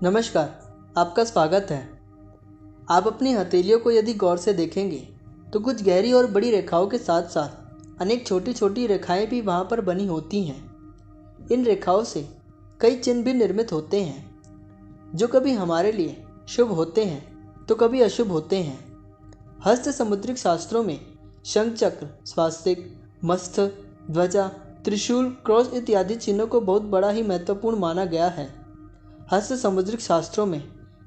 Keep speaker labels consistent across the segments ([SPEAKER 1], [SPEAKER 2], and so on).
[SPEAKER 1] नमस्कार, आपका स्वागत है। आप अपनी हथेलियों को यदि गौर से देखेंगे तो कुछ गहरी और बड़ी रेखाओं के साथ साथ अनेक छोटी छोटी रेखाएं भी वहां पर बनी होती हैं। इन रेखाओं से कई चिन्ह भी निर्मित होते हैं जो कभी हमारे लिए शुभ होते हैं तो कभी अशुभ होते हैं। हस्त समुद्रिक शास्त्रों में शंख चक्र, स्वास्तिक, मत्स्य, ध्वजा, त्रिशूल, क्रॉस इत्यादि चिन्हों को बहुत बड़ा ही महत्वपूर्ण माना गया है। हस्त समुद्रिक शास्त्रों में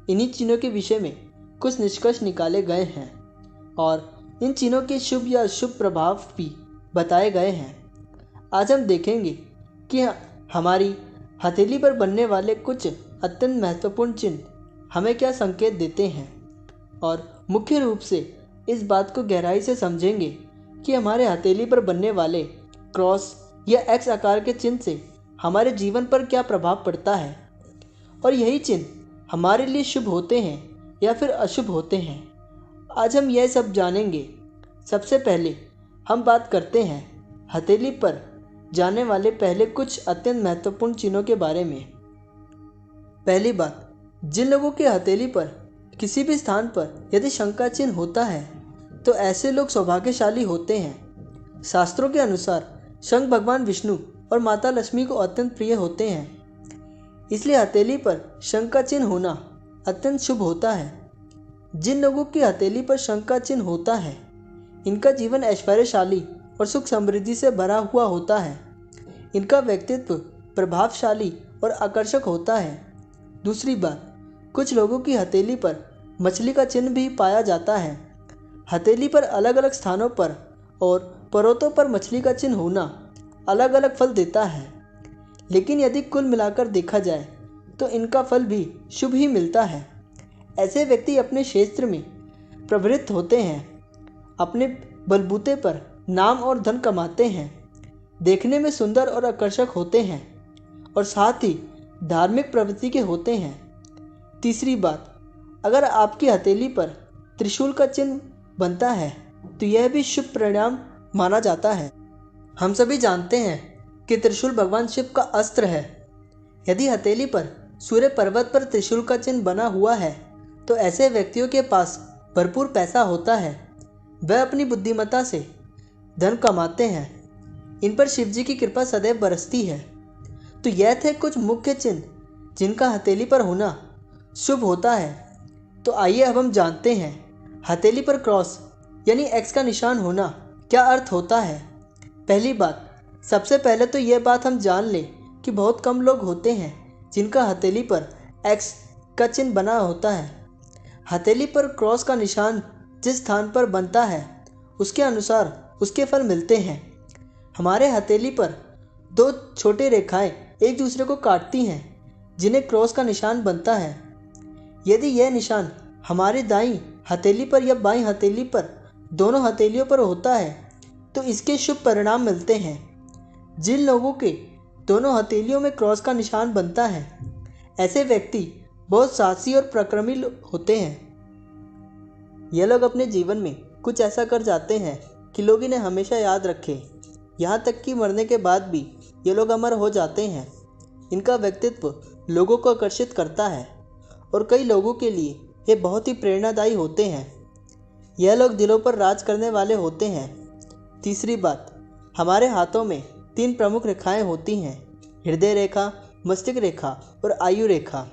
[SPEAKER 1] इन्हीं चिन्हों के विषय में कुछ निष्कर्ष निकाले गए हैं और इन चिन्हों के शुभ या अशुभ प्रभाव भी बताए गए हैं। आज हम देखेंगे कि हमारी हथेली पर बनने वाले कुछ अत्यंत महत्वपूर्ण चिन्ह हमें क्या संकेत देते हैं और मुख्य रूप से इस बात को गहराई से समझेंगे कि हमारे हथेली पर बनने वाले क्रॉस या एक्स आकार के चिन्ह से हमारे जीवन पर क्या प्रभाव पड़ता है और यही चिन्ह हमारे लिए शुभ होते हैं या फिर अशुभ होते हैं। आज हम यह सब जानेंगे। सबसे पहले हम बात करते हैं हथेली पर जाने वाले पहले कुछ अत्यंत महत्वपूर्ण चिन्हों के बारे में। पहली बात, जिन लोगों के हथेली पर किसी भी स्थान पर यदि शंख का चिन्ह होता है तो ऐसे लोग सौभाग्यशाली होते हैं। शास्त्रों के अनुसार शंख भगवान विष्णु और माता लक्ष्मी को अत्यंत प्रिय होते हैं, इसलिए हथेली पर शंख का चिन्ह होना अत्यंत शुभ होता है। जिन लोगों की हथेली पर शंख का चिन्ह होता है इनका जीवन ऐश्वर्यशाली और सुख समृद्धि से भरा हुआ होता है। इनका व्यक्तित्व प्रभावशाली और आकर्षक होता है। दूसरी बात, कुछ लोगों की हथेली पर मछली का चिन्ह भी पाया जाता है। हथेली पर अलग अलग स्थानों पर और पर्वतों पर मछली का चिन्ह होना अलग अलग फल देता है, लेकिन यदि कुल मिलाकर देखा जाए तो इनका फल भी शुभ ही मिलता है। ऐसे व्यक्ति अपने क्षेत्र में प्रवृत्त होते हैं, अपने बलबूते पर नाम और धन कमाते हैं, देखने में सुंदर और आकर्षक होते हैं और साथ ही धार्मिक प्रवृत्ति के होते हैं। तीसरी बात, अगर आपकी हथेली पर त्रिशूल का चिन्ह बनता है तो यह भी शुभ परिणाम माना जाता है। हम सभी जानते हैं कि त्रिशूल भगवान शिव का अस्त्र है। यदि हथेली पर सूर्य पर्वत पर त्रिशूल का चिन्ह बना हुआ है तो ऐसे व्यक्तियों के पास भरपूर पैसा होता है। वह अपनी बुद्धिमत्ता से धन कमाते हैं। इन पर शिव जी की कृपा सदैव बरसती है। तो यह थे कुछ मुख्य चिन्ह जिनका हथेली पर होना शुभ होता है। तो आइए अब हम जानते हैं हथेली पर क्रॉस यानी एक्स का निशान होना क्या अर्थ होता है। पहली बात, सबसे पहले तो यह बात हम जान लें कि बहुत कम लोग होते हैं जिनका हथेली पर एक्स का चिन्ह बना होता है। हथेली पर क्रॉस का निशान जिस स्थान पर बनता है उसके अनुसार उसके फल मिलते हैं। हमारे हथेली पर दो छोटी रेखाएं एक दूसरे को काटती हैं जिन्हें क्रॉस का निशान बनता है। यदि यह निशान हमारी दाईं हथेली पर या बाईं हथेली पर दोनों हथेलियों पर होता है तो इसके शुभ परिणाम मिलते हैं। जिन लोगों के दोनों हथेलियों में क्रॉस का निशान बनता है ऐसे व्यक्ति बहुत साहसी और पराक्रमी होते हैं। ये लोग अपने जीवन में कुछ ऐसा कर जाते हैं कि लोग इन्हें हमेशा याद रखें। यहाँ तक कि मरने के बाद भी ये लोग अमर हो जाते हैं। इनका व्यक्तित्व लोगों को आकर्षित करता है और कई लोगों के लिए ये बहुत ही प्रेरणादायी होते हैं। यह लोग दिलों पर राज करने वाले होते हैं। तीसरी बात, हमारे हाथों में 3 प्रमुख रेखाएं होती हैं, हृदय रेखा, मस्तिष्क रेखा और आयु रेखा।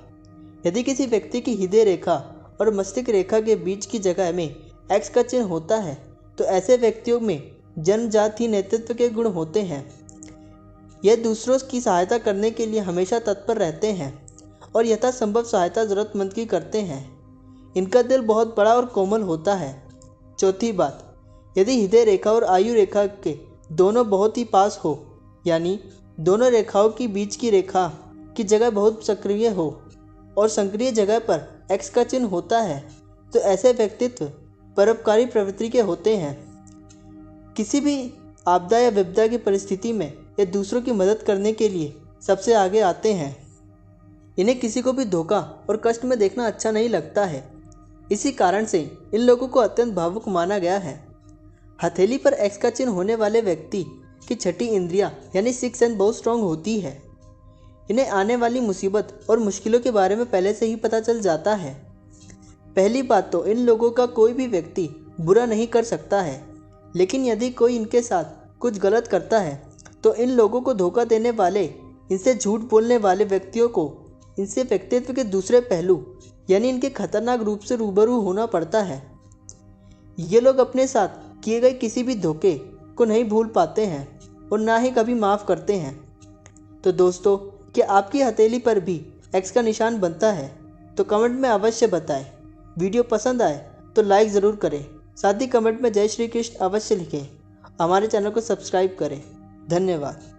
[SPEAKER 1] यदि किसी व्यक्ति की हृदय रेखा और मस्तिष्क रेखा के बीच की जगह में एक्स का चिन्ह होता है तो ऐसे व्यक्तियों में जन्मजात ही नेतृत्व के गुण होते हैं। यह दूसरों की सहायता करने के लिए हमेशा तत्पर रहते हैं और यथासंभव सहायता जरूरतमंद की करते हैं। इनका दिल बहुत बड़ा और कोमल होता है। चौथी बात, यदि हृदय रेखा और आयु रेखा के दोनों बहुत ही पास हो, यानी दोनों रेखाओं की बीच की रेखा की जगह बहुत सक्रिय हो और सक्रिय जगह पर एक्स का चिन्ह होता है तो ऐसे व्यक्तित्व परोपकारी प्रवृत्ति के होते हैं। किसी भी आपदा या विपदा की परिस्थिति में ये दूसरों की मदद करने के लिए सबसे आगे आते हैं। इन्हें किसी को भी धोखा और कष्ट में देखना अच्छा नहीं लगता है। इसी कारण से इन लोगों को अत्यंत भावुक माना गया है। हथेली पर एक्स का चिन्ह होने वाले व्यक्ति की छठी इंद्रियां यानी सिक्स सेंस बहुत स्ट्रांग होती है। इन्हें आने वाली मुसीबत और मुश्किलों के बारे में पहले से ही पता चल जाता है। पहली बात तो इन लोगों का कोई भी व्यक्ति बुरा नहीं कर सकता है, लेकिन यदि कोई इनके साथ कुछ गलत करता है तो इन लोगों को धोखा देने वाले, इनसे झूठ बोलने वाले व्यक्तियों को इनसे व्यक्तित्व के दूसरे पहलू यानी इनके खतरनाक रूप से रूबरू होना पड़ता है। ये लोग अपने साथ किए गए किसी भी धोखे को नहीं भूल पाते हैं और ना ही कभी माफ़ करते हैं। तो दोस्तों, क्या आपकी हथेली पर भी एक्स का निशान बनता है? तो कमेंट में अवश्य बताएं। वीडियो पसंद आए तो लाइक ज़रूर करें, साथ ही कमेंट में जय श्री कृष्ण अवश्य लिखें। हमारे चैनल को सब्सक्राइब करें। धन्यवाद।